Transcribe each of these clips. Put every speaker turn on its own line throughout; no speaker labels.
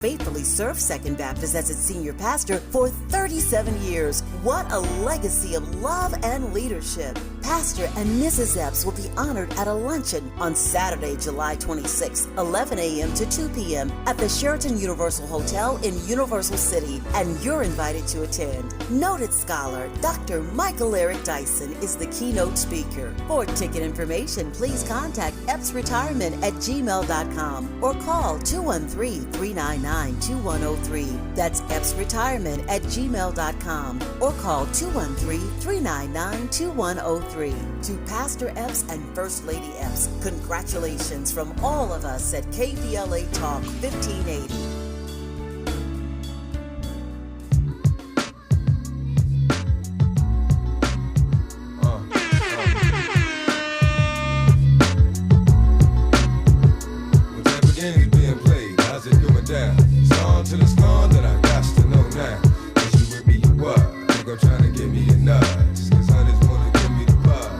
faithfully served Second Baptist as its senior pastor for 37 years. What a legacy of love and leadership. Pastor and Mrs. Epps will be honored at a luncheon on Saturday, July 26th, 11 a.m. to 2 p.m. at the Sheraton Universal Hotel in Universal City, and you're invited to attend. Noted scholar Dr. Michael Eric Dyson is the keynote speaker. For ticket information, please contact epsretirement@gmail.com or call 213-399-2103. That's epsretirement@gmail.com or call 213-399-2103. To Pastor Epps and First Lady Epps, congratulations from all of us at KBLA Talk 1580.
To the song that I got to know now. Is you with me or what? Nigga trying to give me a nut. Just cause others wanna give me the bug.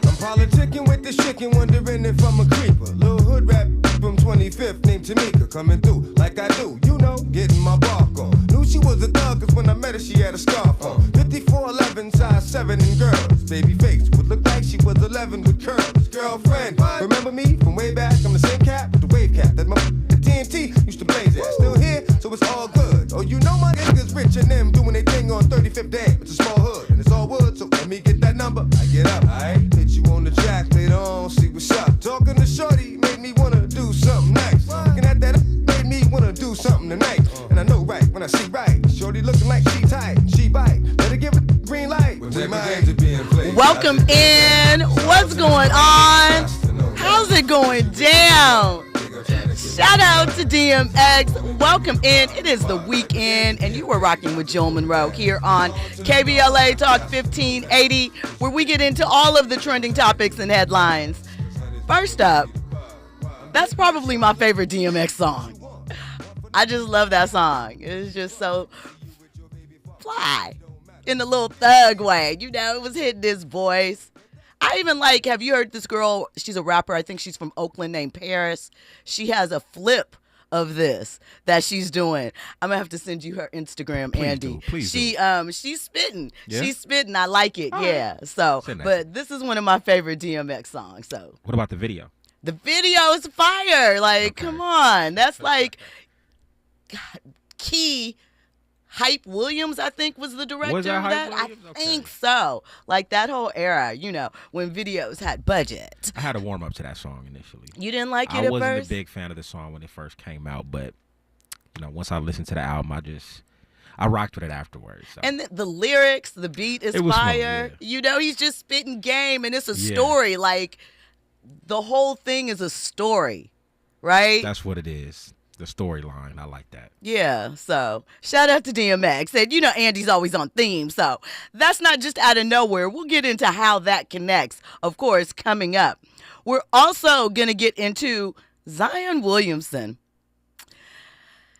I'm politicking with the chicken, wondering if I'm a creeper. Little hood rap from 25th named Tamika, coming through like I do, you know, getting my bark on. Knew she was a thug cause when I met her she had a scarf on. 54'11", size 7 and girls. Baby face would look like she was 11 with curls. Girlfriend, remember me from way back? I'm the same cat with the wave cap that my TNT used to blaze at. Still here, so it's all good. Oh, you know my niggas rich and them doing their thing on 35th Day. It's a small hood and it's all wood, so let me get that number. I get up, aight. Hit you on the jack later on, see what's up. Talking to shorty made me wanna do something nice. Looking at that made me wanna do something tonight. And I know right when I see right. Shorty looking like she tight, she bite. Better give it the green light.
Welcome in. What's going on? How's it going down? Shout out to DMX. Welcome in. It is the weekend, and you were rocking with Joel Munroe here on KBLA Talk 1580, where we get into all of the trending topics and headlines. First up, that's probably my favorite DMX song. I just love that song. It's just so fly in a little thug way. You know, it was hitting his voice. I even like, have you heard this girl? She's a rapper. I think she's from Oakland, named Paris. She has a flip of this that she's doing. I'm gonna have to send you her Instagram, Andy.
Please do.
She's spitting.
Yeah?
She's spitting. I like it.
All
yeah.
right.
So,
Nice.
but this is one of my favorite DMX songs. So,
What about the video?
the video is fire. Like, come on. That's like Key. Hype Williams, I think, was the director
Was that
of
Hype
that.
Williams?
I
Okay.
think so. Like that whole era, you know, when videos had budget.
I had to warm up to that song initially.
You didn't like it
I
at
wasn't
first?
a big fan of the song when it first came out, but you know, once I listened to the album, I rocked with it afterwards. So.
And the lyrics, the beat is
It was
fire.
smooth, yeah.
You know, he's just spitting game, and it's a
Yeah.
story. Like, the whole thing is a story, right?
That's what it is. The storyline. I like that.
Yeah, so shout out to DMX. And you know Andy's always on theme, so that's not just out of nowhere. We'll get into how that connects, of course, coming up. We're also going to get into Zion Williamson.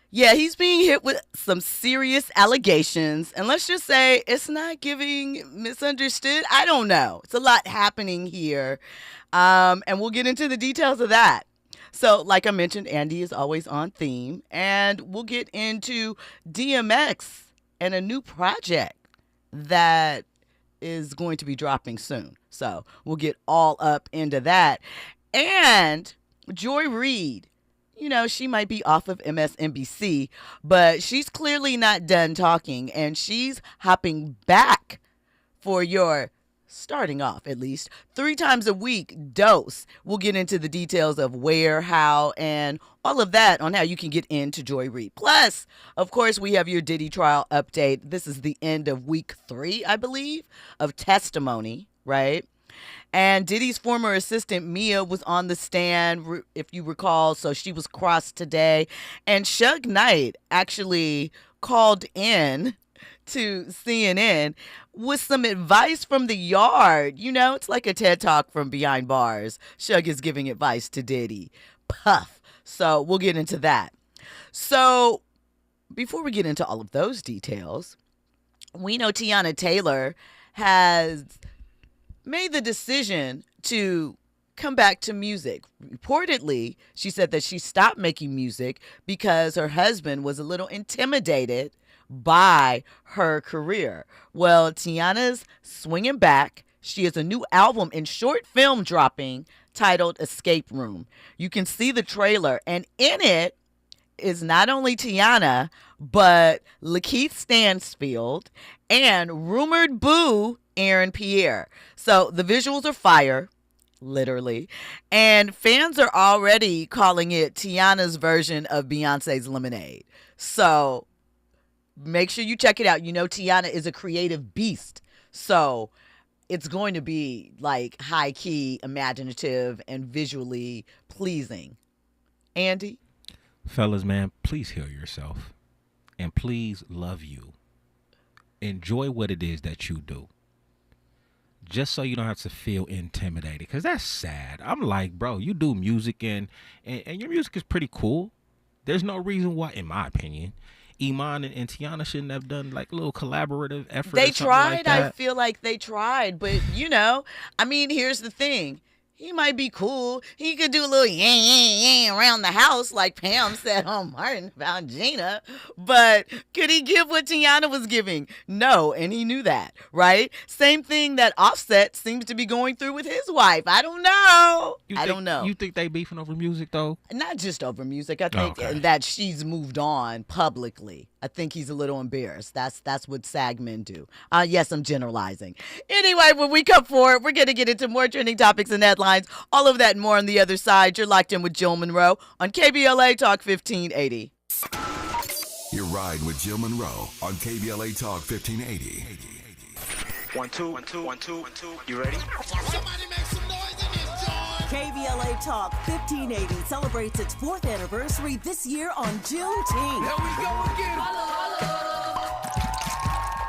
Yeah, he's being hit with some serious allegations, and let's just say it's not giving misunderstood. I don't know. It's a lot happening here, and we'll get into the details of that. So, like I mentioned, Andy is always on theme, and we'll get into DMX and a new project that is going to be dropping soon. So, we'll get all up into that. And Joy Reid, you know, she might be off of MSNBC, but she's clearly not done talking, and she's hopping back for your starting off, at least, 3 times a week dose. We'll get into the details of where, how, and all of that on how you can get into Joy Reid. Plus, of course, we have your Diddy trial update. This is the end of week 3, I believe, of testimony, right? And Diddy's former assistant, Mia, was on the stand, if you recall, so she was crossed today. And Suge Knight actually called in to CNN with some advice from the yard. You know, it's like a TED Talk from behind bars. Suge is giving advice to Diddy. Puff. So we'll get into that. So before we get into all of those details, we know Tiana Taylor has made the decision to come back to music. Reportedly, she said that she stopped making music because her husband was a little intimidated by her career. Well, Tiana's swinging back. She has a new album and short film dropping titled Escape Room. You can see the trailer, and in it is not only Tiana, but Lakeith Stansfield and rumored boo Aaron Pierre. So the visuals are fire, literally, and fans are already calling it Tiana's version of Beyonce's Lemonade. So make sure you check it out. You know, Tiana is a creative beast, so it's going to be like high key, imaginative, and visually pleasing. Andy?
Fellas, man, please heal yourself. And please love you. Enjoy what it is that you do. Just so you don't have to feel intimidated. Because that's sad. I'm like, bro, you do music and your music is pretty cool. There's no reason why, in my opinion, Iman and Tiana shouldn't have done like a little collaborative effort.
They
or something
tried.
like that.
I feel like they tried. But, you know, I mean, here's the thing. He might be cool. He could do a little yang around the house like Pam said on Martin about Gina. But could he give what Tiana was giving? No, and he knew that, right? Same thing that Offset seems to be going through with his wife. I don't know. I don't know.
You think they beefing over music, though?
Not just over music. I think that she's moved on publicly. I think he's a little embarrassed. That's what SAG men do. Yes, I'm generalizing. Anyway, when we come forward, we're going to get into more trending topics and headlines. All of that and more on the other side. You're locked in with Jill Munroe on KBLA Talk 1580.
You're riding with Jill Munroe on KBLA Talk 1580.
1 2 1 2 1 2 1 2. You ready?
Somebody make some noise in this joint.
KBLA Talk 1580 celebrates its 4th anniversary this year on Juneteenth.
Here we go again.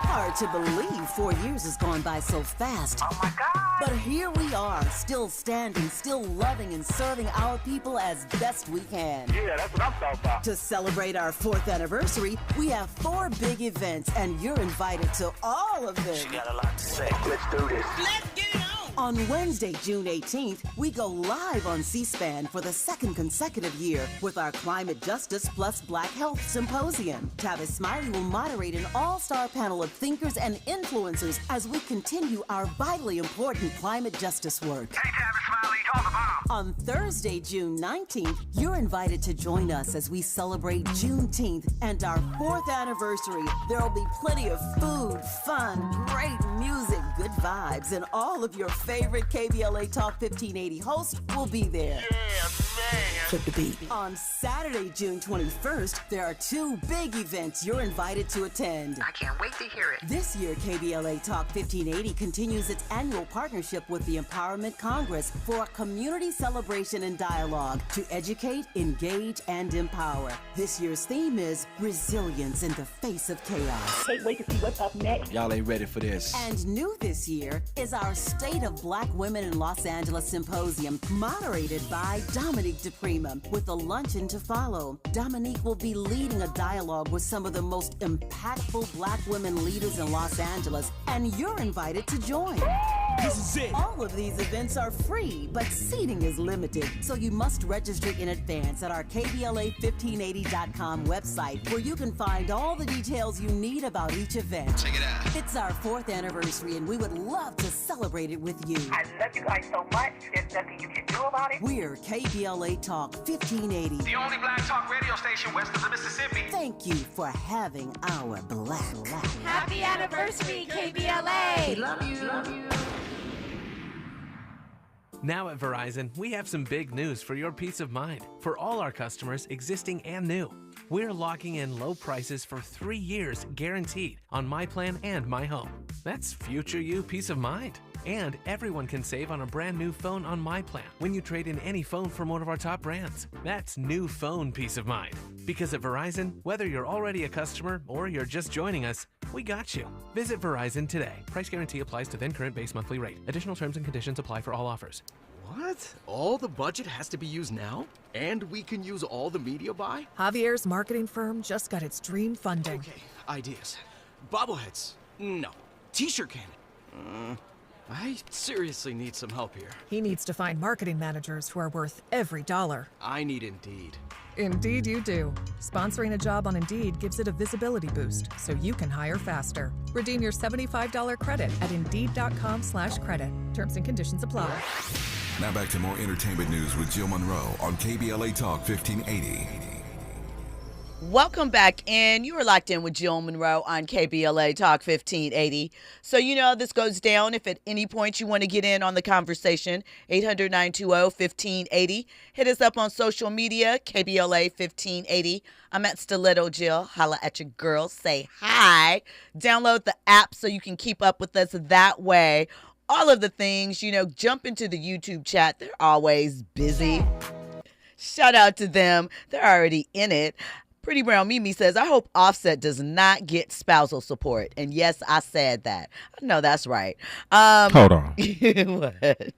Hard to believe 4 years has gone by so fast.
Oh my God.
But here we are, still standing, still loving and serving our people as best we can.
Yeah, that's what I'm talking about.
To celebrate our 4th anniversary, we have 4 big events, and you're invited to all of them.
She got a lot to say.
Let's do this.
Let's get it on.
On Wednesday, June 18th, we go live on C-SPAN for the 2nd consecutive year with our Climate Justice plus Black Health Symposium. Tavis Smiley will moderate an all-star panel of thinkers and influencers as we continue our vitally important climate justice work.
Hey, Tavis Smiley, talk about.
On Thursday, June 19th, you're invited to join us as we celebrate Juneteenth and our 4th anniversary. There will be plenty of food, fun, great music, good vibes, and all of your favorite KBLA Talk 1580 hosts will be there.
Yeah, man.
Flip the beat. On Saturday, June 21st, there are 2 big events you're invited to attend.
I can't wait to hear it.
This year, KBLA Talk 1580 continues its annual partnership with the Empowerment Congress for a community celebration and dialogue to educate, engage, and empower. This year's theme is resilience in the face of chaos.
Can't wait to see what's up next.
Y'all ain't ready for this.
And new this year is our State of Black Women in Los Angeles Symposium, moderated by Dominique DePrima, with a luncheon to follow. Dominique will be leading a dialogue with some of the most impactful Black women leaders in Los Angeles, and you're invited to join.
This is it.
All of these events are free, but seating is limited, so you must register in advance at our KBLA1580.com website, where you can find all the details you need about each event.
Check it out.
It's our 4th anniversary, and we would love to celebrate it with you.
I love you guys so much. There's nothing you can do about it.
We're KBLA Talk 1580.
The only black talk radio station west of the Mississippi.
Thank you for having our black.
Happy anniversary, KBLA.
Love you. Love you.
Now at Verizon, we have some big news for your peace of mind. For all our customers, existing and new, we're locking in low prices for 3 years guaranteed on My Plan and My Home. That's future you peace of mind. And everyone can save on a brand new phone on My Plan when you trade in any phone from one of our top brands. That's new phone peace of mind. Because at Verizon, whether you're already a customer or you're just joining us, we got you. Visit Verizon today. Price guarantee applies to then current base monthly rate. Additional terms and conditions apply for all offers.
What? All the budget has to be used now? And we can use all the media buy?
Javier's marketing firm just got its dream funding.
Okay, ideas. Bobbleheads. No. T-shirt cannon. I seriously need some help here.
He needs to find marketing managers who are worth every dollar.
I need Indeed.
Indeed you do. Sponsoring a job on Indeed gives it a visibility boost so you can hire faster. Redeem your $75 credit at Indeed.com/credit. Terms and conditions apply.
Now back to more entertainment news with Jill Munroe on KBLA Talk 1580.
Welcome back in. You are locked in with Jill Munroe on KBLA Talk 1580. So you know how this goes down. If at any point you want to get in on the conversation, 800-920-1580. Hit us up on social media, KBLA 1580. I'm at Stiletto Jill. Holla at your girl. Say hi. Download the app so you can keep up with us that way. All of the things, jump into the YouTube chat. They're always busy. Shout out to them. They're already in it. Pretty Brown Mimi says, I hope Offset does not get spousal support. And yes, I said that. I know that's right.
Hold on.
What?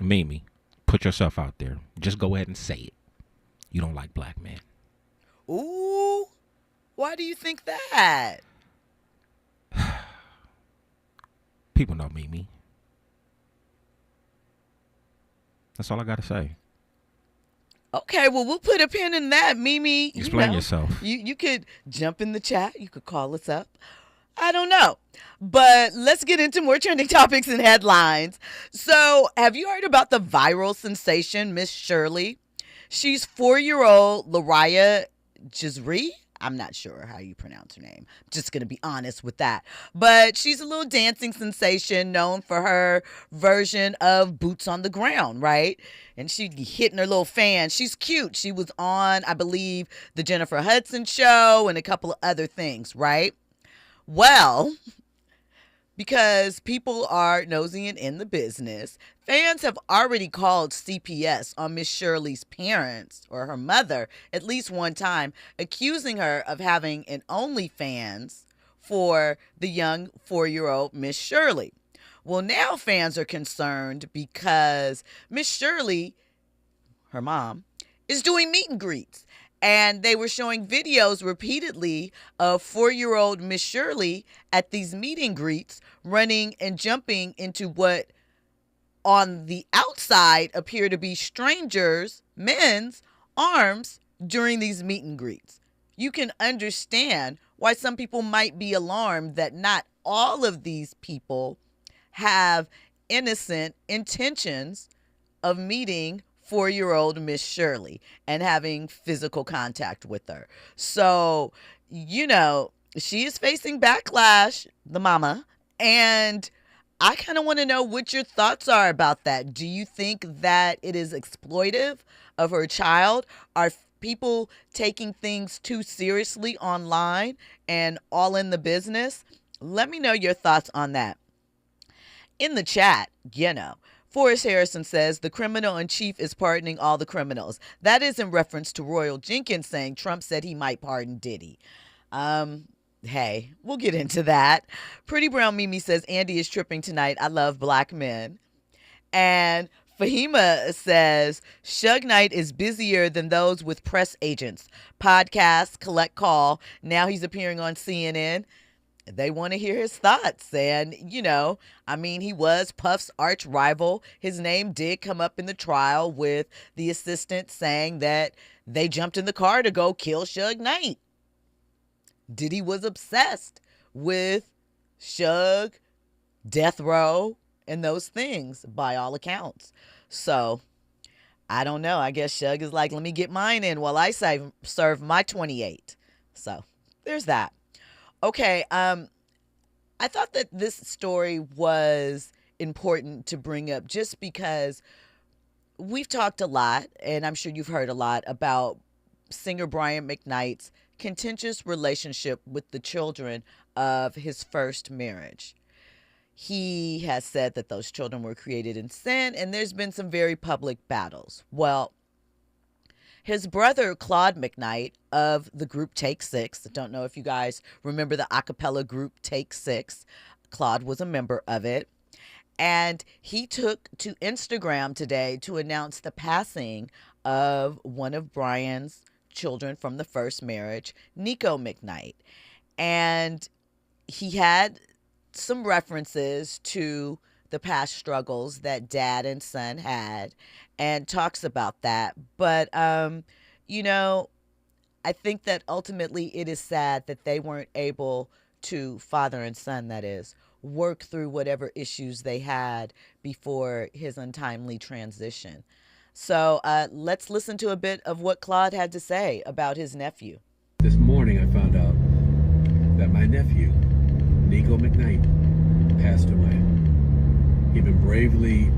Mimi, put yourself out there. Just go ahead and say it. You don't like black men.
Ooh. Why do you think that?
People know Mimi. That's all I got to say.
Okay, well, we'll put a pin in that, Mimi.
Explain yourself.
You could jump in the chat. You could call us up. I don't know. But let's get into more trending topics and headlines. So, have you heard about the viral sensation, Miss Shirley? She's 4-year-old Lariah Jazri. I'm not sure how you pronounce her name. Just going to be honest with that. But she's a little dancing sensation known for her version of Boots on the Ground, right? And she hitting her little fan. She's cute. She was on, I believe, the Jennifer Hudson show and a couple of other things, right? Well, because people are nosing and in the business, fans have already called CPS on Miss Shirley's parents or her mother at least one time, accusing her of having an OnlyFans for the young 4-year-old Miss Shirley. Well, now fans are concerned because Miss Shirley, her mom, is doing meet and greets. And they were showing videos repeatedly of 4-year-old Miss Shirley at these meet and greets running and jumping into what on the outside appear to be strangers, men's arms during these meet and greets. You can understand why some people might be alarmed that not all of these people have innocent intentions of meeting 4-year-old Miss Shirley and having physical contact with her. So, she is facing backlash, the mama, and I kind of want to know what your thoughts are about that. Do you think that it is exploitive of her child? Are people taking things too seriously online and all in the business? Let me know your thoughts on that. In the chat, Forrest Harrison says the criminal in chief is pardoning all the criminals. That is in reference to Royal Jenkins saying Trump said he might pardon Diddy. Hey, we'll get into that. Pretty Brown Mimi says Andy is tripping tonight. I love black men. And Fahima says Suge Knight is busier than those with press agents. Podcasts, collect call. Now he's appearing on CNN. They want to hear his thoughts. And, he was Puff's arch rival. His name did come up in the trial with the assistant saying that they jumped in the car to go kill Suge Knight. Diddy was obsessed with Suge, death row, and those things by all accounts. So, I don't know. I guess Suge is like, let me get mine in while I serve my 28. So, there's that. Okay, I thought that this story was important to bring up just because we've talked a lot, and I'm sure you've heard a lot about singer Brian McKnight's contentious relationship with the children of his first marriage. He has said that those children were created in sin, and there's been some very public battles. Well, his brother, Claude McKnight, of the group Take Six, I don't know if you guys remember the a cappella group Take Six. Claude was a member of it. And he took to Instagram today to announce the passing of one of Brian's children from the first marriage, Nico McKnight. And he had some references to the past struggles that dad and son had and talks about that. But, you know, I think that ultimately it is sad that they weren't able to, father and son, that is, work through whatever issues they had before his untimely transition. So let's listen to a bit of what Claude had to say about his nephew.
This morning I found out that my nephew, Nico McKnight, passed away. He'd been bravely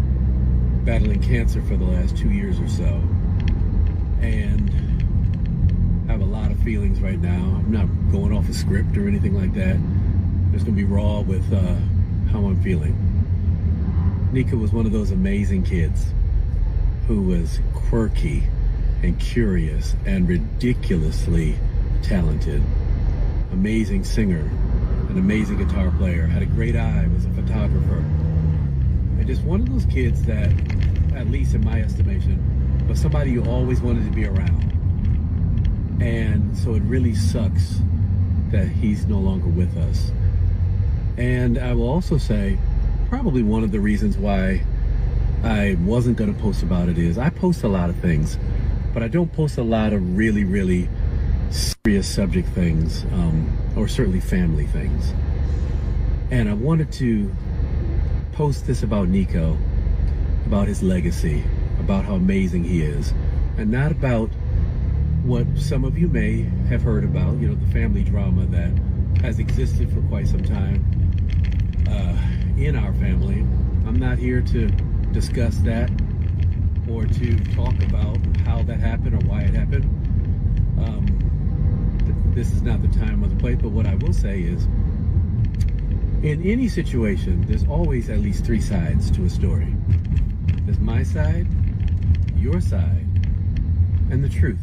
battling cancer for the last 2 years or so. And I have a lot of feelings right now. I'm not going off a script or anything like that. I'm just going to be raw with how I'm feeling. Nico was one of those amazing kids who was quirky and curious and ridiculously talented. Amazing singer, an amazing guitar player, had a great eye, was a photographer. And just one of those kids that, at least in my estimation, was somebody you always wanted to be around. And so it really sucks that he's no longer with us. And I will also say, probably one of the reasons why I wasn't going to post about it is I post a lot of things, but I don't post a lot of really, really serious subject things, or certainly family things. And I wanted to post this about Nico, about his legacy, about how amazing he is, and not about what some of you may have heard about, you know, the family drama that has existed for quite some time in our family. I'm not here to discuss that or to talk about how that happened or why it happened. This is not the time or the place, but what I will say is, in any situation, there's always at least three sides to a story. There's my side, your side, and the truth.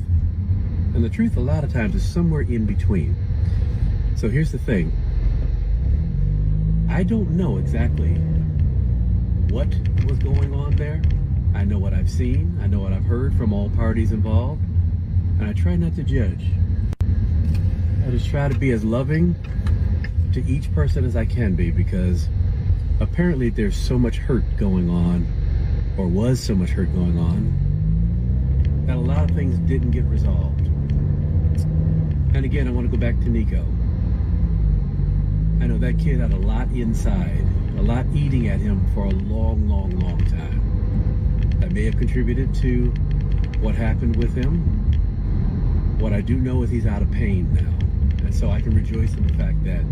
And the truth a lot of times is somewhere in between. So here's the thing. I don't know exactly what was going on there. I know what I've seen. I know what I've heard from all parties involved. And I try not to judge. I just try to be as loving to each person as I can be, because apparently there's so much hurt going on, or was so much hurt going on, that a lot of things didn't get resolved. And again, I want to go back to Nico. I know that kid had a lot inside, a lot eating at him for a long, long, long time. That may have contributed to what happened with him. What I do know is he's out of pain now. And so I can rejoice in the fact that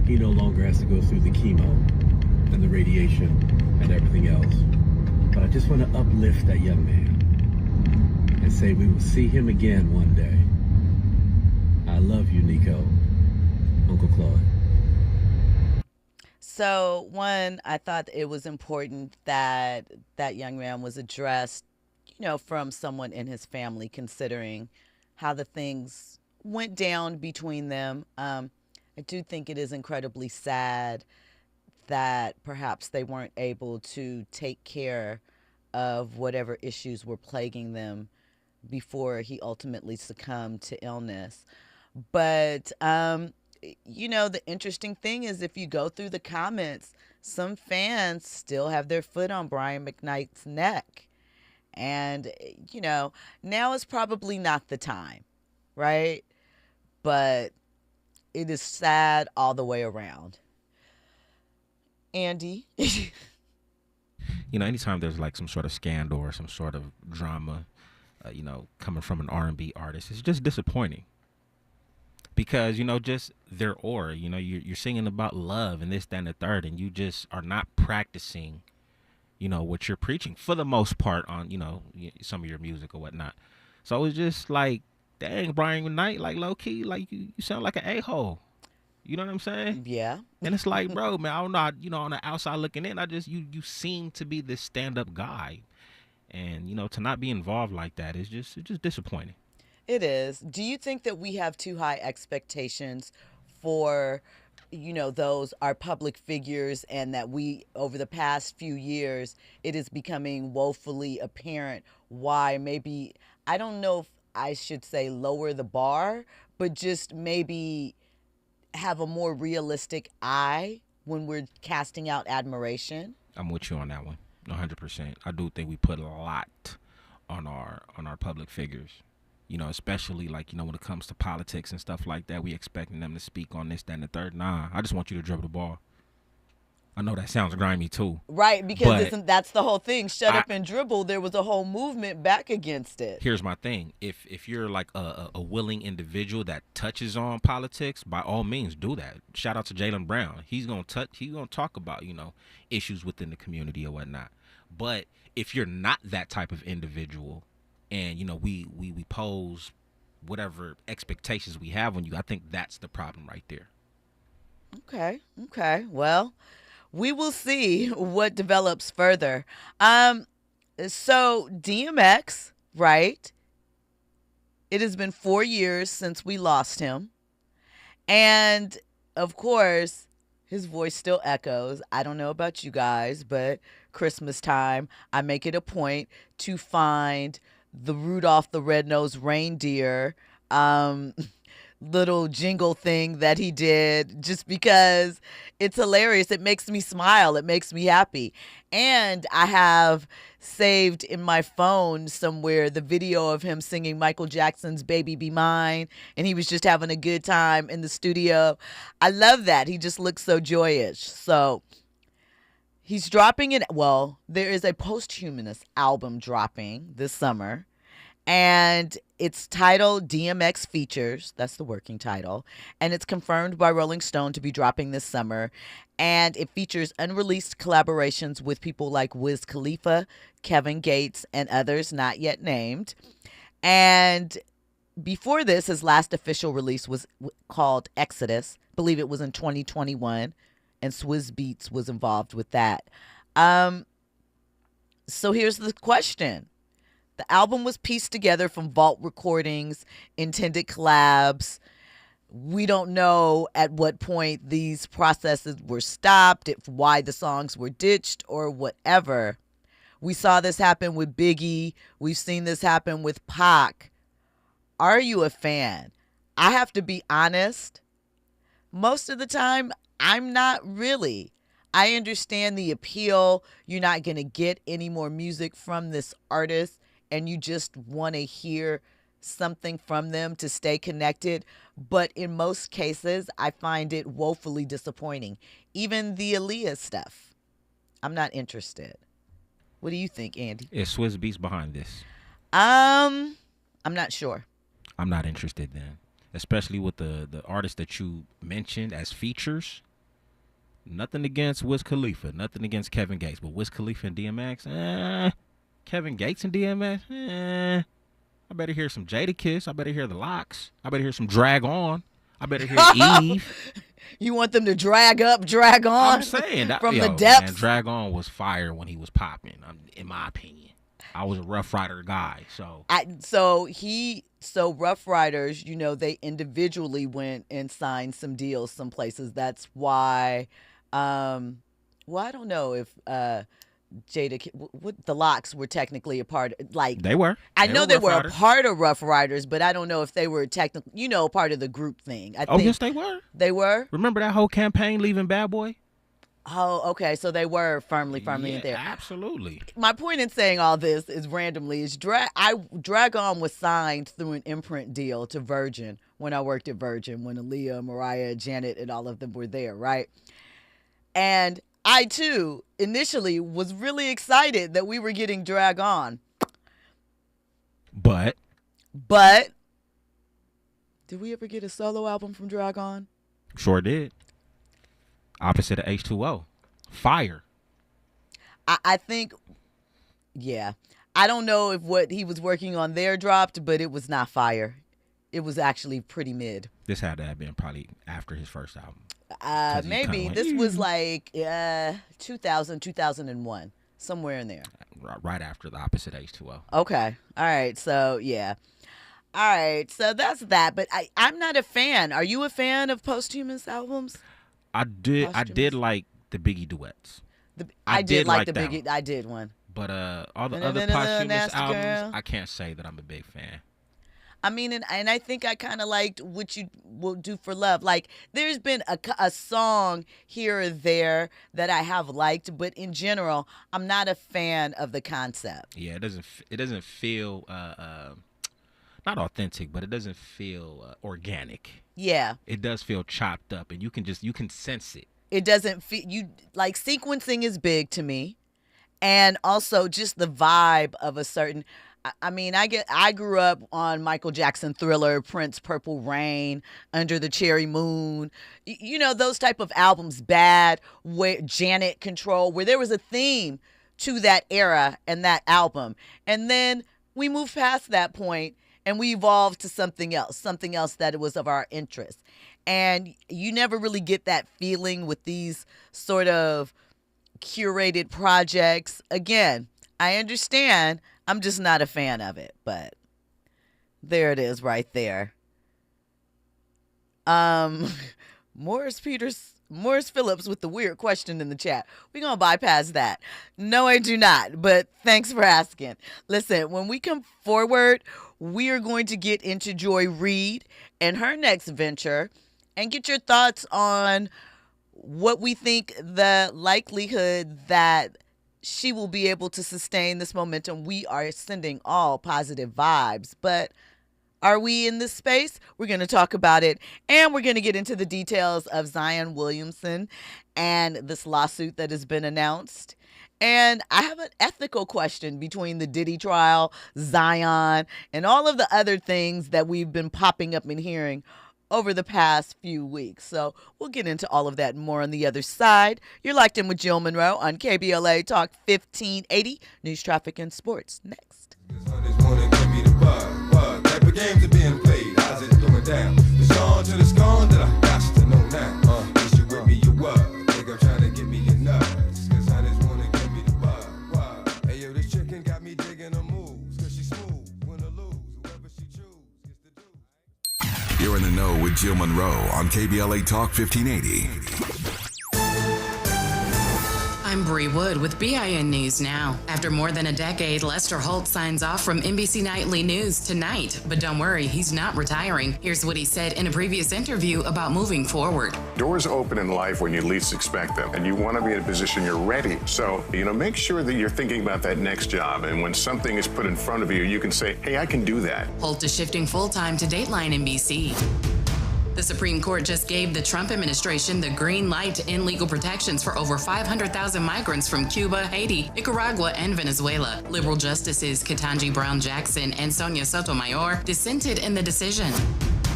he no longer has to go through the chemo and the radiation and everything else. But I just want to uplift that young man and say we will see him again one day. I love you, Nico. Uncle Claude.
So, one, I thought it was important that that young man was addressed, you know, from someone in his family, considering how the things went down between them. I do think it is incredibly sad that perhaps they weren't able to take care of whatever issues were plaguing them before he ultimately succumbed to illness. But, you know, the interesting thing is, if you go through the comments, some fans still have their foot on Brian McKnight's neck. And, you know, now is probably not the time, right? But it is sad all the way around. Andy?
You know, anytime there's like some sort of scandal or some sort of drama, you know, coming from an R&B artist, it's just disappointing. Because, you know, just their aura, you know, you're singing about love and this, that, and the third, and you just are not practicing, you know, what you're preaching for the most part on, you know, some of your music or whatnot. So it's just like, dang, Brian McKnight, like low key, like you sound like an a-hole. You know what I'm saying?
Yeah.
And it's like, bro, man, I'm not, you know, on the outside looking in, you seem to be this stand-up guy. And, you know, to not be involved like that is it's just disappointing.
It is. Do you think that we have too high expectations for, you know, those are public figures, and that we, over the past few years, it is becoming woefully apparent why maybe, I don't know if I should say lower the bar, but just maybe have a more realistic eye when we're casting out admiration?
I'm with you on that one, 100%. I do think we put a lot on our public figures. Especially like, when it comes to politics and stuff like that, we expecting them to speak on this, that, and the third. Nah, I just want you to dribble the ball. I know that sounds grimy too.
Right, because that's the whole thing. Shut up and dribble. There was a whole movement back against it.
Here's my thing. If you're like a willing individual that touches on politics, by all means do that. Shout out to Jaylen Brown. He's gonna talk about, issues within the community or whatnot. But if you're not that type of individual, and we pose whatever expectations we have on you, I think that's the problem right there.
Okay. Well, we will see what develops further. So DMX, right? It has been 4 years since we lost him. And of course, his voice still echoes. I don't know about you guys, but Christmas time, I make it a point to find the Rudolph the Red-Nosed Reindeer little jingle thing that he did, just because it's hilarious. It makes me smile. It makes me happy. And I have saved in my phone somewhere the video of him singing Michael Jackson's Baby Be Mine, and he was just having a good time in the studio. I love that. He just looks so joyous. So he's dropping it. Well, there is a Posthumous album dropping this summer, and it's titled DMX Features. That's the working title. And it's confirmed by Rolling Stone to be dropping this summer. And it features unreleased collaborations with people like Wiz Khalifa, Kevin Gates, and others not yet named. And before this, his last official release was called Exodus. I believe it was in 2021. And Swizz Beatz was involved with that. So here's the question. The album was pieced together from vault recordings, intended collabs. We don't know at what point these processes were stopped, why the songs were ditched, or whatever. We saw this happen with Biggie. We've seen this happen with Pac. Are you a fan? I have to be honest. Most of the time, I'm not really. I understand the appeal. You're not going to get any more music from this artist, and you just want to hear something from them to stay connected. But in most cases, I find it woefully disappointing. Even the Aaliyah stuff, I'm not interested. What do you think, Andy?
Is Swizz Beatz behind this?
I'm not sure.
I'm not interested then. Especially with the artists that you mentioned as features. Nothing against Wiz Khalifa. Nothing against Kevin Gates. But Wiz Khalifa and DMX, Kevin Gates and DMX, I better hear some Jadakiss. I better hear the Locks. I better hear some Drag On. I better hear Eve.
You want them to drag up, drag on?
I'm saying that
from the depths.
Man, Drag On was fire when he was popping. In my opinion, I was a Rough Rider guy. So Rough Riders, they individually went and signed some deals some places. That's why. I don't know if the Locks were technically a part. They were.
I know they were a part of Rough Riders, but I don't know if they were technically, part of the group thing. I think
yes, they were.
They were.
Remember that whole campaign leaving Bad Boy?
Oh, okay. So they were firmly in there.
Absolutely.
My point in saying all this is Drag On was signed through an imprint deal to Virgin when I worked at Virgin, when Aaliyah, Mariah, Janet, and all of them were there, right? And I, too, initially was really excited that we were getting Drag On.
But
did we ever get a solo album from Drag On?
Sure did. Opposite of H2O. Fire.
I think, yeah. I don't know if what he was working on there dropped, but it was not fire. It was actually pretty mid.
This had to have been probably after his first album.
Maybe. This was like 2000, 2001. Somewhere in there.
Right after the Opposite H2O.
Okay. All right. So, yeah. All right. So that's that. But I'm not a fan. Are you a fan of Posthumous albums?
I did like the Biggie duets.
I did like the Biggie. I did one.
But all the other Posthumous albums, I can't say that I'm a big fan.
I mean, and I think I kind of liked What You Will Do for Love. Like, there's been a song here or there that I have liked, but in general, I'm not a fan of the concept.
Yeah, it doesn't feel not authentic, but it doesn't feel organic.
Yeah.
It does feel chopped up, and you can sense it.
It doesn't feel like sequencing is big to me, and also just the vibe of a certain. I mean, I grew up on Michael Jackson Thriller, Prince Purple Rain, Under the Cherry Moon, those type of albums, Bad, where Janet Control, where there was a theme to that era and that album. And then we moved past that point and we evolved to something else that was of our interest. And you never really get that feeling with these sort of curated projects. Again, I understand. I'm just not a fan of it, but there it is right there. Morris Phillips with the weird question in the chat. We're going to bypass that. No, I do not, but thanks for asking. Listen, when we come forward, we are going to get into Joy Reid and her next venture and get your thoughts on what we think the likelihood that she will be able to sustain this momentum. We are sending all positive vibes, but are we in this space? We're going to talk about it, and we're going to get into the details of Zion Williamson and this lawsuit that has been announced. And I have an ethical question between the Diddy trial, Zion, and all of the other things that we've been popping up and hearing over the past few weeks. So we'll get into all of that and more on the other side. You're locked in with Jill Munroe on KBLA Talk 1580, News, Traffic, and Sports. Next.
Games are being played, how's it going down? It's on to the scorn that I got to know now. Is you with me, you what? Think I'm trying to get me your nuts, cause I just wanna give me the bug. Hey yo, this chicken got me digging her moves, cause she's smooth, win or lose, whoever she choose gets to do.
You're in the know with Jill Munroe on KBLA Talk 1580.
I'm Bree Wood with BIN News Now. After more than a decade, Lester Holt signs off from NBC Nightly News tonight. But don't worry, he's not retiring. Here's what he said in a previous interview about moving forward.
Doors open in life when you least expect them, and you want to be in a position you're ready. So, make sure that you're thinking about that next job, and when something is put in front of you, you can say, hey, I can do that.
Holt is shifting full-time to Dateline NBC. The Supreme Court just gave the Trump administration the green light to end legal protections for over 500,000 migrants from Cuba, Haiti, Nicaragua, and Venezuela. Liberal justices Ketanji Brown Jackson and Sonia Sotomayor dissented in the decision.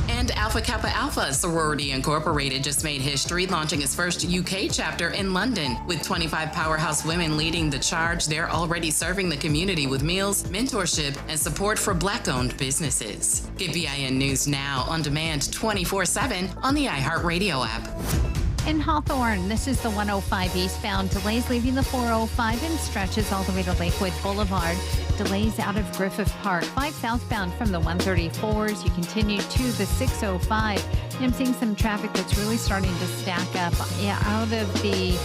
And Alpha Kappa Alpha Sorority Incorporated just made history, launching its first UK chapter in London. With 25 powerhouse women leading the charge, they're already serving the community with meals, mentorship, and support for Black-owned businesses. Get BIN News Now on demand 24/7 on the iHeartRadio app.
In Hawthorne, this is the 105 eastbound. Delays leaving the 405 and stretches all the way to Lakewood Boulevard. Delays out of Griffith Park. 5 southbound from the 134s. You continue to the 605. I'm seeing some traffic that's really starting to stack up out of the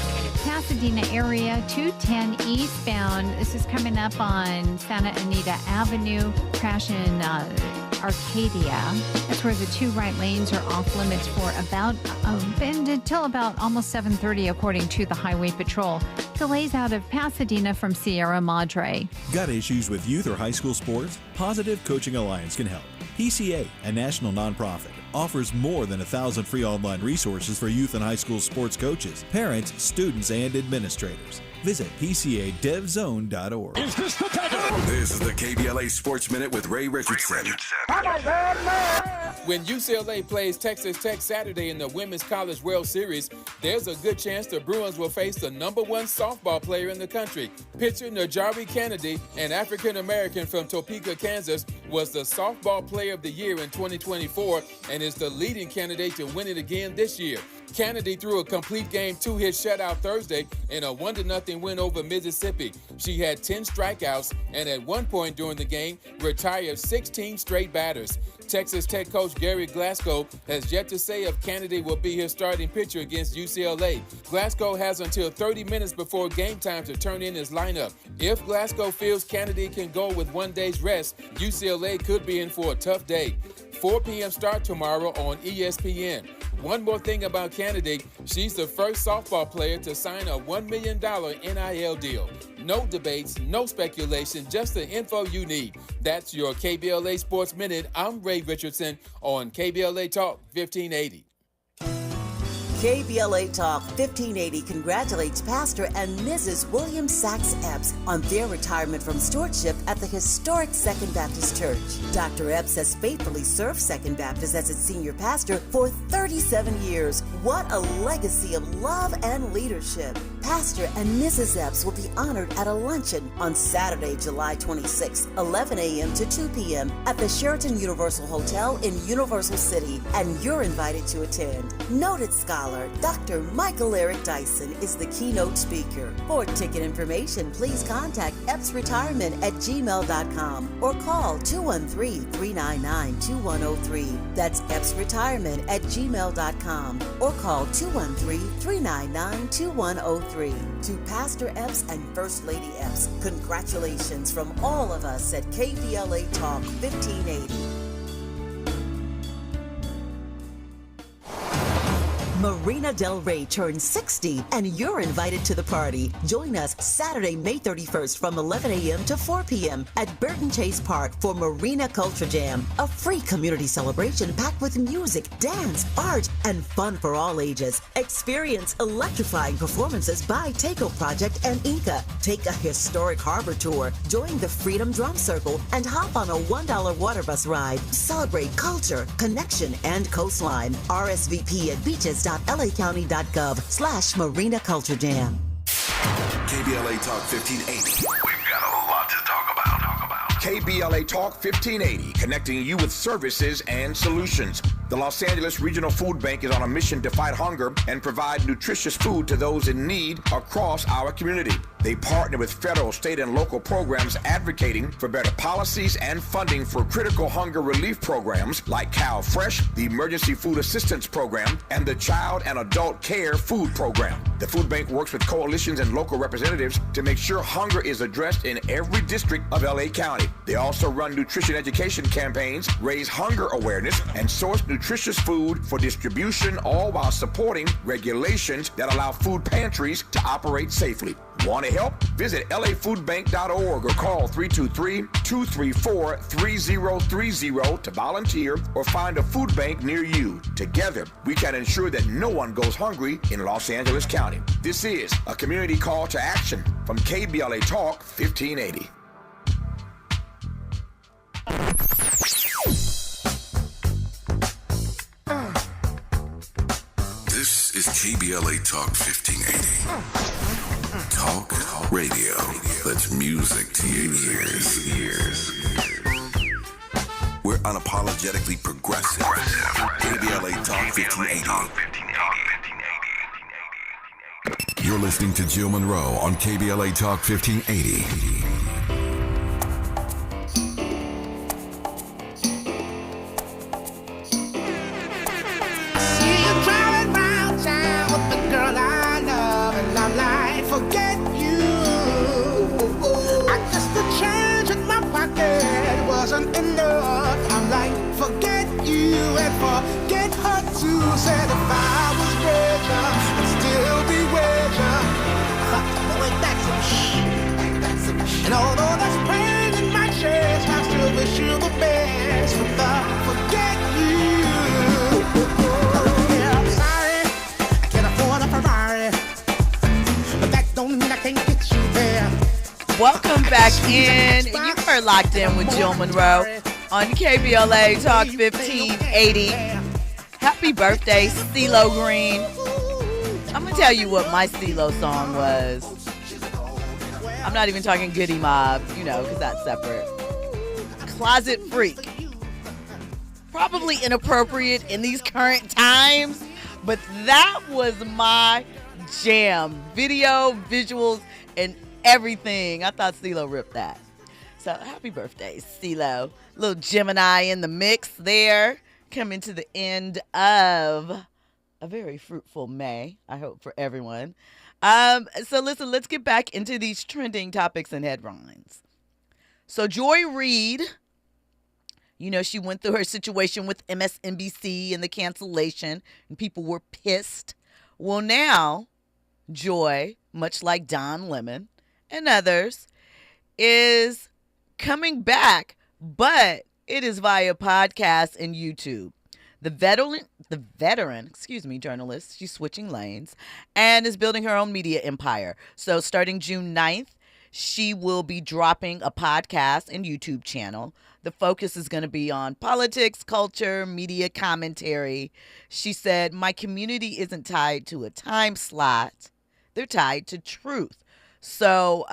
Pasadena area. 210 eastbound. This is coming up on Santa Anita Avenue. Crash in Arcadia. That's where the 2 right lanes are off limits for about until about almost 7:30, according to the Highway Patrol. Delays out of Pasadena from Sierra Madre.
Got issues with youth or high school sports? Positive Coaching Alliance can help. PCA, a national nonprofit, offers more than 1,000 free online resources for youth and high school sports coaches, parents, students, and administrators. Visit PCADevZone.org.
This is the KBLA Sports Minute with Ray Richardson.
When UCLA plays Texas Tech Saturday in the Women's College World Series, there's a good chance the Bruins will face the #1 softball player in the country. Pitcher Najari Kennedy, an African-American from Topeka, Kansas, was the Softball Player of the Year in 2024 and is the leading candidate to win it again this year. Kennedy threw a complete game 2-hit shutout Thursday in a 1-0 3-0 win over Mississippi. She had 10 strikeouts and at one point during the game retired 16 straight batters. Texas Tech coach Gary Glasgow has yet to say if Kennedy will be his starting pitcher against UCLA. Glasgow has until 30 minutes before game time to turn in his lineup. If Glasgow feels Kennedy can go with one day's rest, UCLA could be in for a tough day. 4 p.m. start tomorrow on ESPN. One more thing about Kennedy, she's the first softball player to sign a $1 million NIL deal. No debates, no speculation, just the info you need. That's your KBLA Sports Minute. I'm Ray Richardson on KBLA Talk 1580.
KBLA Talk 1580 congratulates Pastor and Mrs. William Sachs Epps on their retirement from stewardship at the historic Second Baptist Church. Dr. Epps has faithfully served Second Baptist as its senior pastor for 37 years. What a legacy of love and leadership. Pastor and Mrs. Epps will be honored at a luncheon on Saturday, July 26, 11 a.m. to 2 p.m. at the Sheraton Universal Hotel in Universal City, and you're invited to attend. Noted scholar Dr. Michael Eric Dyson is the keynote speaker. For ticket information, please contact epsretirement@gmail.com or call 213-399-2103. That's epsretirement@gmail.com or call 213-399-2103. To Pastor Epps and First Lady Epps, congratulations from all of us at KBLA Talk 1580. Marina Del Rey turns 60, and you're invited to the party. Join us Saturday, May 31st from 11 a.m. to 4 p.m. at Burton Chase Park for Marina Culture Jam, a free community celebration packed with music, dance, art, and fun for all ages. Experience electrifying performances by Takeo Project and Inca. Take a historic harbor tour, join the Freedom Drum Circle, and hop on a $1 water bus ride. Celebrate culture, connection, and coastline. RSVP at beaches.lacounty.gov/Marina Culture Jam.
KBLA Talk 1580.
We've got a lot to talk about.
KBLA Talk 1580, connecting you with services and solutions. The Los Angeles Regional Food Bank is on a mission to fight hunger and provide nutritious food to those in need across our community. They partner with federal, state, and local programs advocating for better policies and funding for critical hunger relief programs like Cal Fresh, the Emergency Food Assistance Program, and the Child and Adult Care Food Program. The food bank works with coalitions and local representatives to make sure hunger is addressed in every district of LA County. They also run nutrition education campaigns, raise hunger awareness, and source nutritious food for distribution, all while supporting regulations that allow food pantries to operate safely. Want to help? Visit lafoodbank.org or call 323-234-3030 to volunteer or find a food bank near you. Together, we can ensure that no one goes hungry in Los Angeles County. This is a community call to action from KBLA Talk 1580.
This is KBLA Talk 1580. Talk radio. That's music to your ears. We're unapologetically progressive. KBLA Talk 1580. You're listening to Jill Munroe on KBLA Talk 1580.
Forget you. I guess the change in my pocket wasn't enough. I'm like, forget you and forget her too. Said if I was richer, I'd still be richer. Ain't that some shit? And although there's pain in my chest, I still wish you the best. But forget you. Yeah, I'm sorry, I can't afford a Ferrari.
Welcome back in. You are locked in with Jill Munroe on KBLA Talk 1580. Happy birthday, CeeLo Green. I'm going to tell you what my CeeLo song was. I'm not even talking Goody Mob, because that's separate. Closet Freak. Probably inappropriate in these current times, but that was my jam. Video, visuals, and everything. I thought CeeLo ripped that. So happy birthday, CeeLo. Little Gemini in the mix there. Coming to the end of a very fruitful May, I hope, for everyone. So listen, let's get back into these trending topics and headlines. So Joy Reid, you know, she went through her situation with MSNBC and the cancellation, and people were pissed. Well, now Joy, much like Don Lemon and others, is coming back, but it is via podcast and YouTube. The veteran, journalist, she's switching lanes and is building her own media empire. So starting June 9th, she will be dropping a podcast and YouTube channel. The focus is going to be on politics, culture, media commentary. She said, my community isn't tied to a time slot. They're tied to truth. So,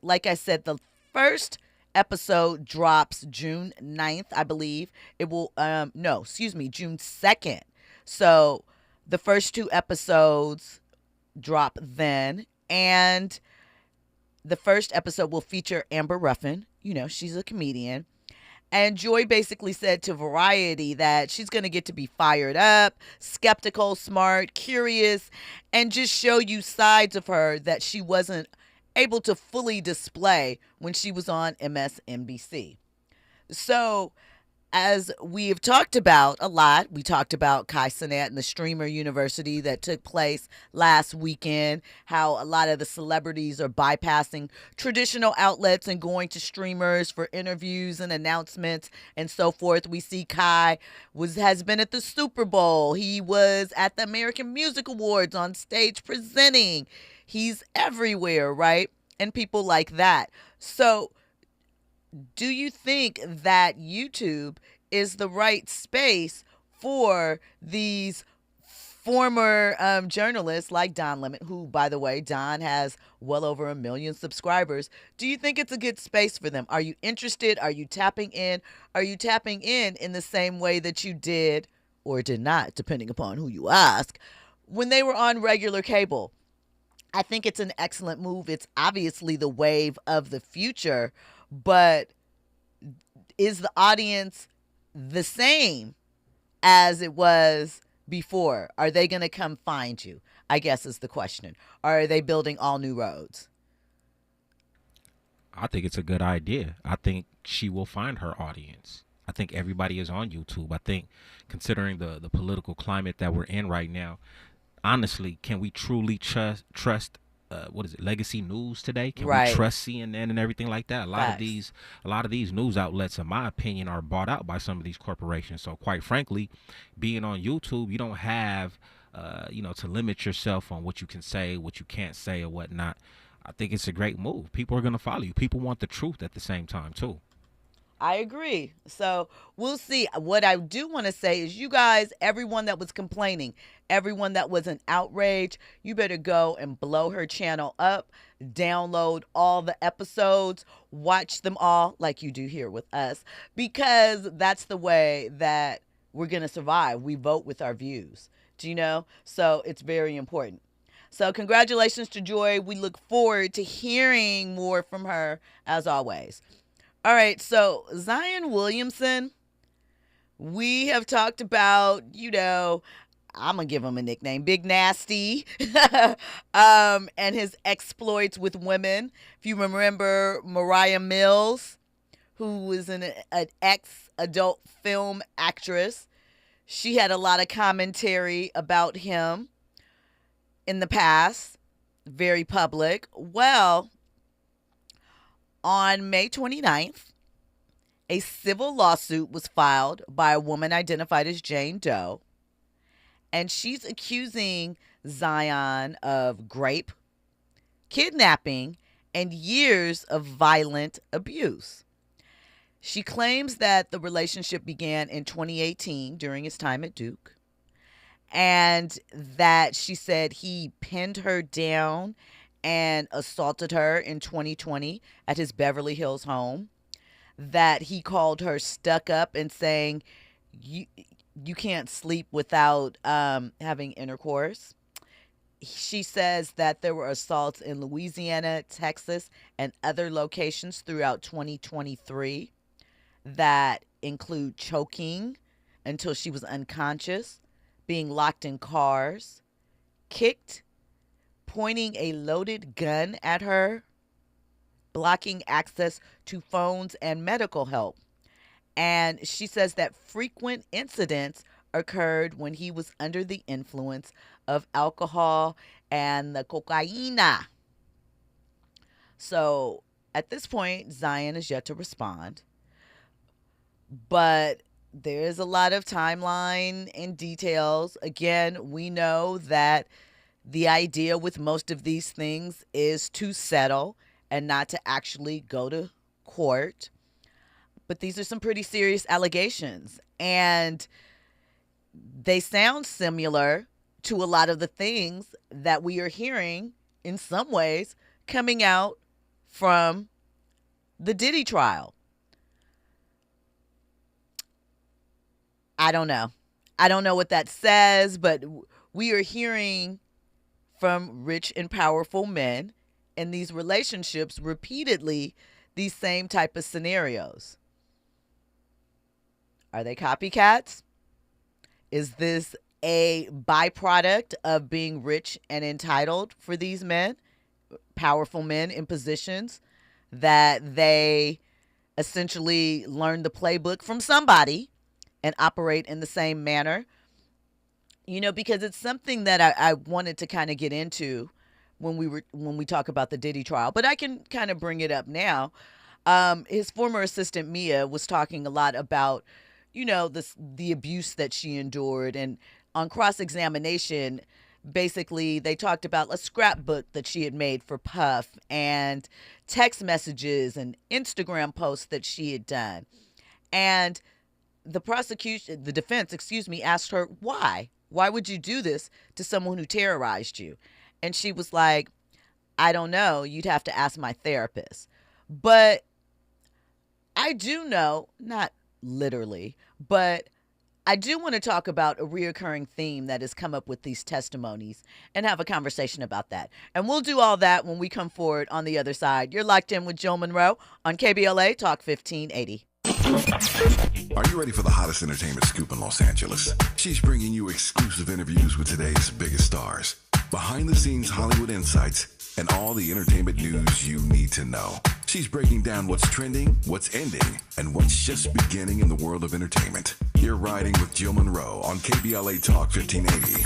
like I said, the first episode drops June 9th, I believe. It will, June 2nd. So the first 2 episodes drop then. And the first episode will feature Amber Ruffin. You know, she's a comedian. And Joy basically said to Variety that she's going to get to be fired up, skeptical, smart, curious, and just show you sides of her that she wasn't able to fully display when she was on MSNBC. So, as we have talked about a lot, we talked about Kai Cenat and the Streamer University that took place last weekend, how a lot of the celebrities are bypassing traditional outlets and going to streamers for interviews and announcements and so forth. We see Kai has been at the Super Bowl. He was at the American Music Awards on stage presenting. He's everywhere, right? And people like that. So, do you think that YouTube is the right space for these former journalists like Don Lemon, who, by the way, Don has well over 1 million subscribers? Do you think it's a good space for them? Are you interested? Are you tapping in? Are you tapping in the same way that you did or did not, depending upon who you ask, when they were on regular cable? I think it's an excellent move. It's obviously the wave of the future, but is the audience the same as it was before? Are they going to come find you? I guess is the question. Or are they building all new roads?
I think it's a good idea. I think she will find her audience. I think everybody is on YouTube. I think considering the political climate that we're in right now, honestly, can we truly trust legacy news today? Can we trust CNN and everything like that? A lot of these news outlets, in my opinion, are bought out by some of these corporations. So quite frankly, being on YouTube, you don't have to limit yourself on what you can say, what you can't say, or whatnot. I think it's a great move. People are going to follow you. People want the truth at the same time too.
I agree. So we'll see. What I do want to say is, you guys, everyone that was complaining, everyone that was in outrage, you better go and blow her channel up, download all the episodes, watch them all like you do here with us, because that's the way that we're going to survive. We vote with our views. Do you know? So it's very important. So congratulations to Joy. We look forward to hearing more from her as always. All right, so Zion Williamson, we have talked about, I'm going to give him a nickname, Big Nasty, and his exploits with women. If you remember Mariah Mills, who was an ex-adult film actress, she had a lot of commentary about him in the past, very public. Well, on May 29th, a civil lawsuit was filed by a woman identified as Jane Doe, and she's accusing Zion of rape, kidnapping, and years of violent abuse. She claims that the relationship began in 2018 during his time at Duke, and that she said he pinned her down and assaulted her in 2020 at his Beverly Hills home, that he called her stuck up and saying, you can't sleep without having intercourse. She says that there were assaults in Louisiana, Texas, and other locations throughout 2023 that include choking until she was unconscious, being locked in cars, kicked, pointing a loaded gun at her, blocking access to phones and medical help. And she says that frequent incidents occurred when he was under the influence of alcohol and the cocaine. So at this point, Zion is yet to respond. But there is a lot of timeline and details. Again, we know that the idea with most of these things is to settle and not to actually go to court. But these are some pretty serious allegations. And they sound similar to a lot of the things that we are hearing in some ways coming out from the Diddy trial. I don't know. I don't know what that says, but we are hearing from rich and powerful men in these relationships repeatedly these same type of scenarios. Are they copycats? Is this a byproduct of being rich and entitled for these men, powerful men in positions that they essentially learned the playbook from somebody and operate in the same manner? You know, because it's something that I wanted to kind of get into when we talk about the Diddy trial, but I can kind of bring it up now. His former assistant Mia was talking a lot about, you know, the abuse that she endured, and on cross-examination, basically they talked about a scrapbook that she had made for Puff and text messages and Instagram posts that she had done. And the defense, asked her, why? Why would you do this to someone who terrorized you? And she was like, I don't know. You'd have to ask my therapist. But I do know, not literally, but I do want to talk about a reoccurring theme that has come up with these testimonies and have a conversation about that. And we'll do all that when we come forward on the other side. You're locked in with Jill Munroe on KBLA Talk 1580.
Are you ready for the hottest entertainment scoop in Los Angeles? She's bringing you exclusive interviews with today's biggest stars, behind-the-scenes Hollywood insights, and all the entertainment news you need to know. She's breaking down what's trending, what's ending, and what's just beginning in the world of entertainment. You're riding with Jill Munroe on KBLA Talk 1580.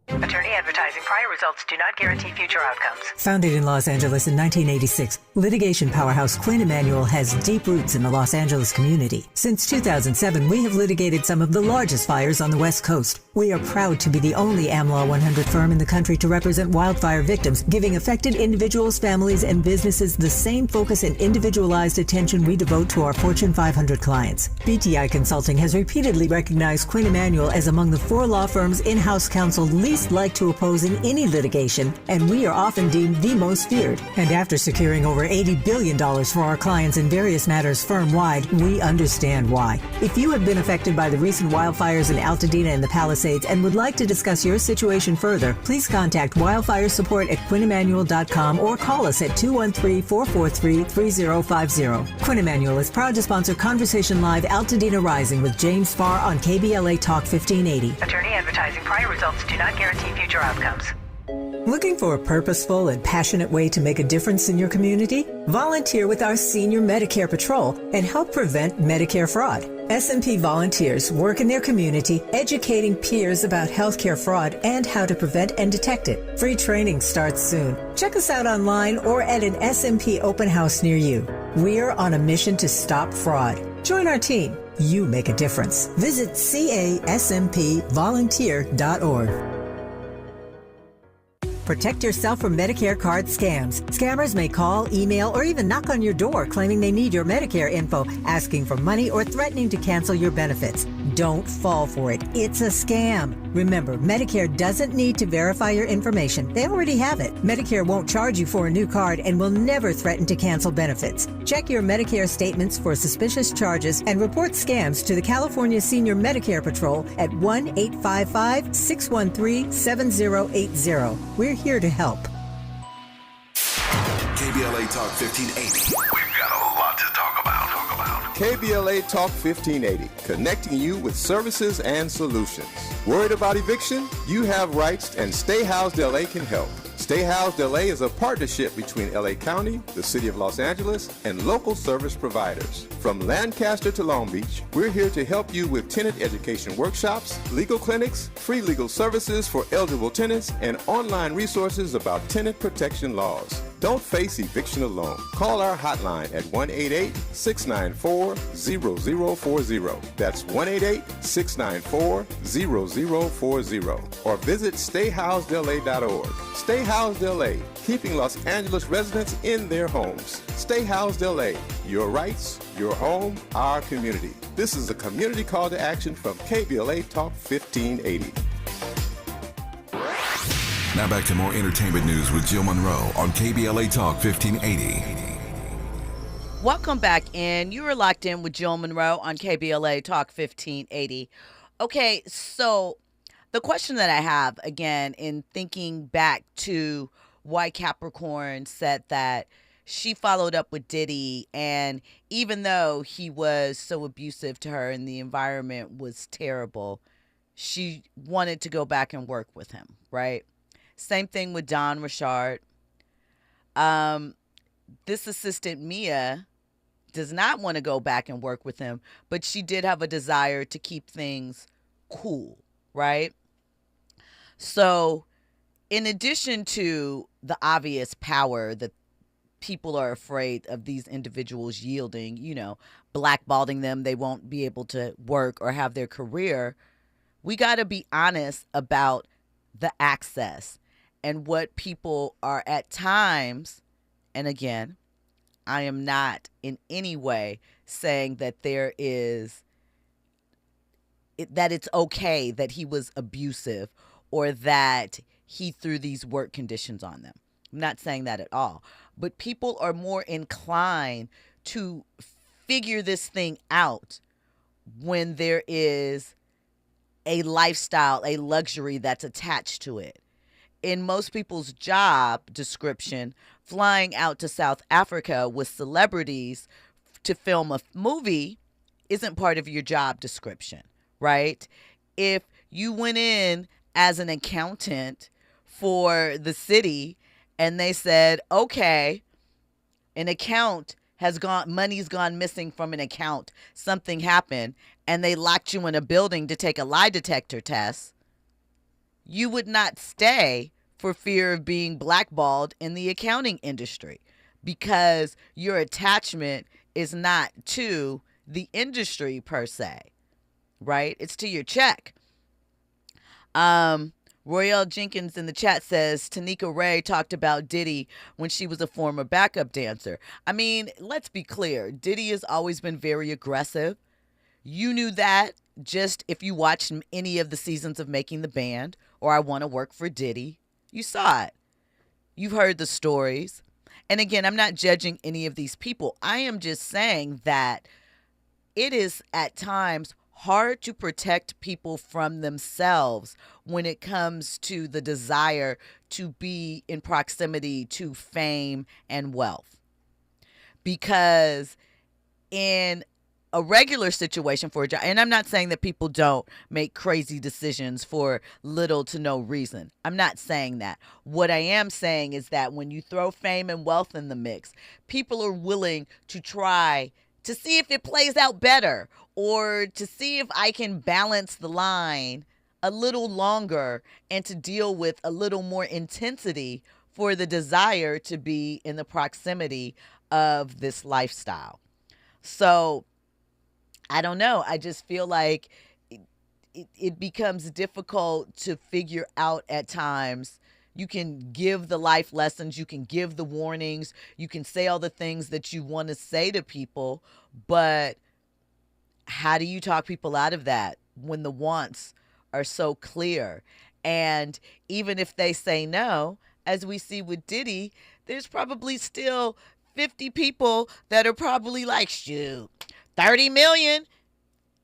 Attorney advertising. Prior results do not guarantee future outcomes.
Founded in Los Angeles in 1986, litigation powerhouse Quinn Emanuel has deep roots in the Los Angeles community. Since 2007, we have litigated some of the largest fires on the West Coast. We are proud to be the only AmLaw 100 firm in the country to represent wildfire victims, giving affected individuals, families, and businesses the same focus and individualized attention we devote to our Fortune 500 clients. BTI Consulting has repeatedly recognized Quinn Emanuel as among the 4 law firms in-house counsel least like to oppose in any litigation, and we are often deemed the most feared. And after securing over $80 billion for our clients in various matters firm-wide, we understand why. If you have been affected by the recent wildfires in Altadena and the Palisades and would like to discuss your situation further, please contact wildfire support at QuinnEmanuel.com or call us at 213-443-3050. Quinn Emanuel is proud to sponsor Conversation Live Altadena Rising with James Farr on KBLA Talk 1580.
Attorney advertising. Prior results do not guarantee future outcomes.
Looking for a purposeful and passionate way to make a difference in your community? Volunteer with our Senior Medicare Patrol and help prevent Medicare fraud. SMP volunteers work in their community educating peers about healthcare fraud and how to prevent and detect it. Free training starts soon. Check us out online or at an SMP open house near you. We are on a mission to stop fraud. Join our team. You make a difference. Visit CASMPvolunteer.org. Protect yourself from Medicare card scams. Scammers may call, email, or even knock on your door claiming they need your Medicare info, asking for money or threatening to cancel your benefits. Don't fall for it. It's a scam. Remember, Medicare doesn't need to verify your information. They already have it. Medicare won't charge you for a new card and will never threaten to cancel benefits. Check your Medicare statements for suspicious charges and report scams to the California Senior Medicare Patrol at 1-855-613-7080. We're here to help.
KBLA Talk 1580.
We've got a lot to talk about.
KBLA Talk 1580, connecting you with services and solutions. Worried about eviction? You have rights, and Stay Housed LA can help. Stay Housed LA is a partnership between LA County, the City of Los Angeles, and local service providers. From Lancaster to Long Beach, we're here to help you with tenant education workshops, legal clinics, free legal services for eligible tenants, and online resources about tenant protection laws. Don't face eviction alone. Call our hotline at 1-888-694-0040. That's 1-888-694-0040. Or visit stayhousedla.org. Stay Housed LA, keeping Los Angeles residents in their homes. Stay Housed LA, your rights, your home, our community. This is a community call to action from KBLA Talk 1580.
Now back to more entertainment news with Jill Munroe on KBLA Talk 1580.
Welcome back in. You are locked in with Jill Munroe on KBLA Talk 1580. Okay, so the question that I have, again, in thinking back to why Capricorn said that she followed up with Diddy, and even though he was so abusive to her and the environment was terrible, she wanted to go back and work with him, right? Same thing with Don Richard. This assistant, Mia, does not want to go back and work with him, but she did have a desire to keep things cool, right? So in addition to the obvious power that people are afraid of these individuals yielding, you know, blackballing them, they won't be able to work or have their career, we got to be honest about the access and what people are at times. And again, I am not in any way saying that there is, that it's okay that he was abusive or that he threw these work conditions on them. I'm not saying that at all. But people are more inclined to figure this thing out when there is a lifestyle, a luxury that's attached to it. In most people's job description, flying out to South Africa with celebrities to film a movie isn't part of your job description, right? If you went in as an accountant for the city and they said, okay, an account has gone, money's gone missing from an account, something happened, and they locked you in a building to take a lie detector test, you would not stay for fear of being blackballed in the accounting industry because your attachment is not to the industry per se, right? It's to your check. Royale Jenkins in the chat says Tanika Ray talked about Diddy when she was a former backup dancer. I mean, let's be clear. Diddy has always been very aggressive. You knew that just if you watched any of the seasons of Making the Band or I Want to Work for Diddy. You saw it. You've heard the stories. And again, I'm not judging any of these people. I am just saying that it is at times hard to protect people from themselves when it comes to the desire to be in proximity to fame and wealth. Because in a regular situation for a job, and I'm not saying that people don't make crazy decisions for little to no reason. I'm not saying that. What I am saying is that when you throw fame and wealth in the mix, people are willing to try to see if it plays out better or to see if I can balance the line a little longer and to deal with a little more intensity for the desire to be in the proximity of this lifestyle. So I don't know. I just feel like it becomes difficult to figure out at times You can give the life lessons. You can give the warnings. You can say all the things that you want to say to people. But how do you talk people out of that when the wants are so clear? And even if they say no, as we see with Diddy, there's probably still 50 people that are probably like, shoot, 30 million.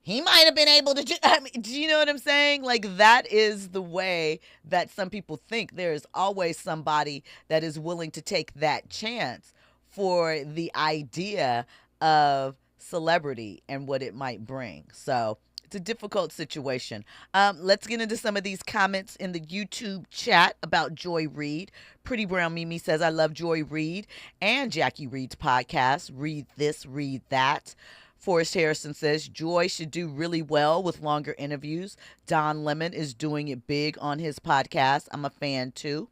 He might have been able to do you know what I'm saying? Like, that is the way that some people think. There is always somebody that is willing to take that chance for the idea of celebrity and what it might bring. So it's a difficult situation. Let's get into some of these comments in the YouTube chat about Joy Reid. Pretty Brown Mimi says, I love Joy Reid and Jackie Reid's podcast. Read this, read that. Forrest Harrison says, Joy should do really well with longer interviews. Don Lemon is doing it big on his podcast. I'm a fan too.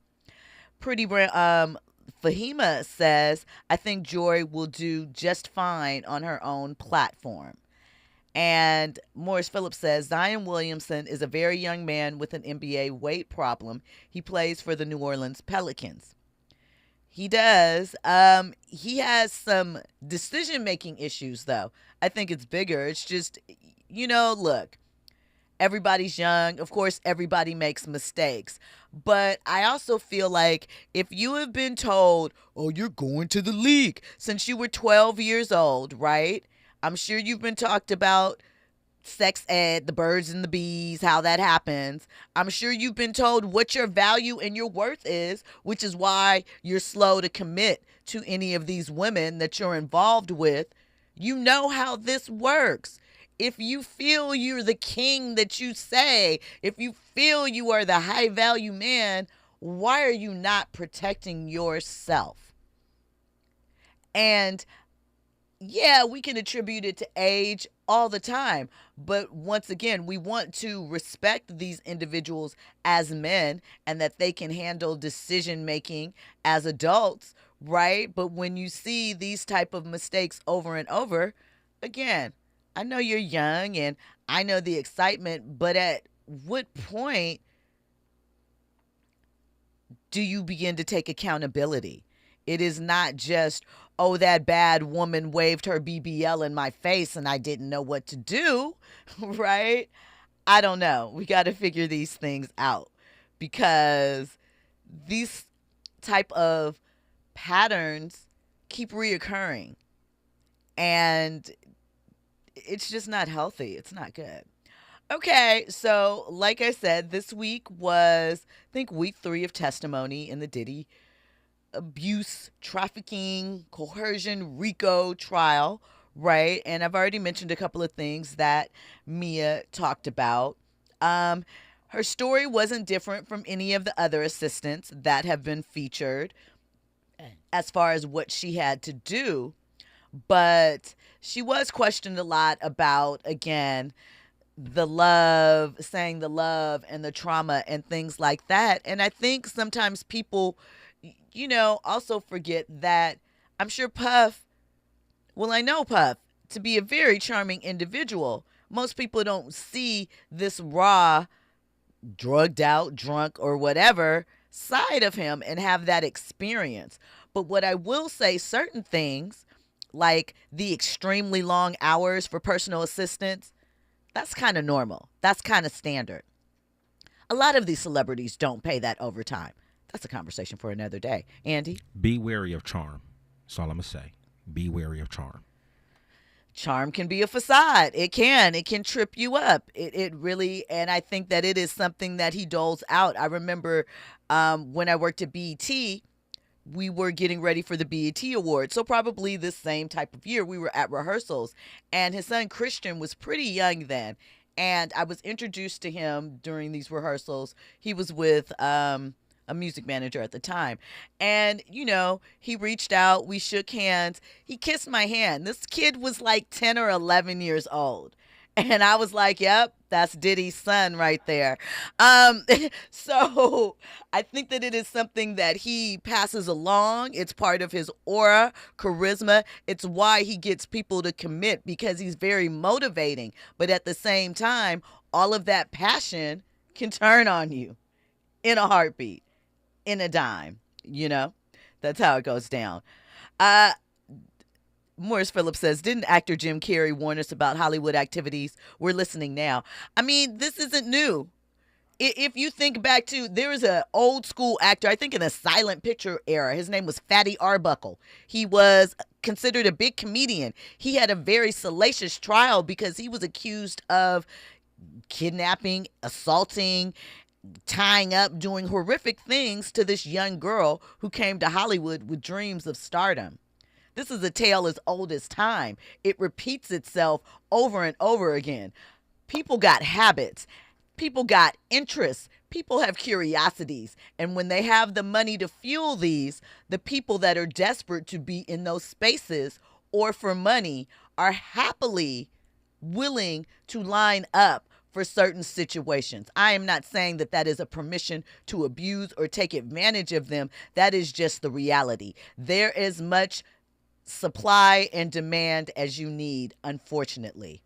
Pretty Brown, Fahima says, I think Joy will do just fine on her own platform. And Morris Phillips says, Zion Williamson is a very young man with an NBA weight problem. He plays for the New Orleans Pelicans. He does. He has some decision-making issues, though. I think it's bigger. It's just, look, everybody's young. Of course, everybody makes mistakes. But I also feel like if you have been told, oh, you're going to the league since you were 12 years old, right? I'm sure you've been talked about sex ed, the birds and the bees, how that happens. I'm sure you've been told what your value and your worth is, which is why you're slow to commit to any of these women that you're involved with. You know how this works. If you feel you're the king that you say, if you feel you are the high value man, why are you not protecting yourself? And yeah, we can attribute it to age all the time. But once again, we want to respect these individuals as men and that they can handle decision making as adults, right? But when you see these type of mistakes over and over, again, I know you're young and I know the excitement, but at what point do you begin to take accountability? It is not just, oh, that bad woman waved her BBL in my face and I didn't know what to do, right? I don't know. We got to figure these things out because these type of patterns keep reoccurring and it's just not healthy. It's not good. Okay, so like I said, this week was, I think, week 3 of testimony in the Diddy abuse, trafficking, coercion, RICO trial, right? And I've already mentioned a couple of things that Mia talked about. Her story wasn't different from any of the other assistants that have been featured as far as what she had to do, but she was questioned a lot about, again, the love, saying the love and the trauma and things like that. And I think sometimes people, also forget that I'm sure I know Puff to be a very charming individual. Most people don't see this raw, drugged out, drunk, or whatever side of him and have that experience. But what I will say, certain things, like the extremely long hours for personal assistants, that's kind of normal. That's kind of standard. A lot of these celebrities don't pay that overtime. That's a conversation for another day. Andy?
Be wary of charm. That's all I'm going to say. Be wary of charm.
Charm can be a facade. It can trip you up. It really, and I think that it is something that he doles out. I remember when I worked at BET, we were getting ready for the BET Awards. So probably this same type of year, we were at rehearsals. And his son Christian was pretty young then. And I was introduced to him during these rehearsals. He was with a music manager at the time. And, he reached out. We shook hands. He kissed my hand. This kid was like 10 or 11 years old. And I was like, yep, that's Diddy's son right there. So I think that it is something that he passes along. It's part of his aura, charisma. It's why he gets people to commit, because he's very motivating. But at the same time, all of that passion can turn on you in a heartbeat. in a dime. That's how it goes down. Morris Phillips says, didn't actor Jim Carrey warn us about Hollywood activities? We're listening now. I mean, this isn't new. If you think back to, there was an old school actor, I think in the silent picture era. His name was Fatty Arbuckle. He was considered a big comedian. He had a very salacious trial because he was accused of kidnapping, assaulting, tying up, doing horrific things to this young girl who came to Hollywood with dreams of stardom. This is a tale as old as time. It repeats itself over and over again. People got habits. People got interests. People have curiosities. And when they have the money to fuel these, the people that are desperate to be in those spaces or for money are happily willing to line up for certain situations. I am not saying that that is a permission to abuse or take advantage of them. That is just the reality. There is much supply and demand as you need, unfortunately.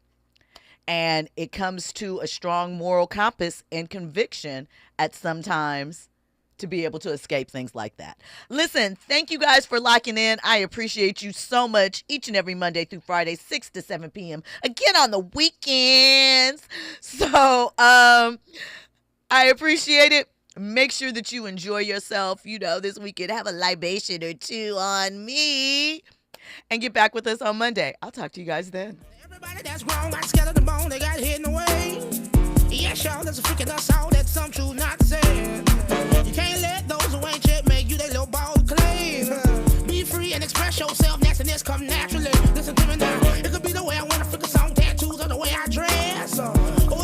And it comes to a strong moral compass and conviction at some times to be able to escape things like that. Listen, thank you guys for locking in. I appreciate you so much each and every Monday through Friday, 6 to 7 p.m. Again on the weekends. So I appreciate it. Make sure that you enjoy yourself, this weekend. Have a libation or two on me. And get back with us on Monday. I'll talk to you guys then.
Everybody that's wrong got scared of the bone, they got hit in the way. Yeah, sure, there's a freaking us all that's some truth not to say. You can't let those who ain't yet make you their little ball of clay. Be free and express yourself, next and this come naturally. Listen to me now, it could be the way I wanna freaking song tattoos or the way I dress. Or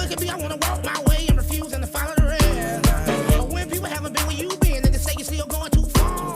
it could be I wanna walk my way and refuse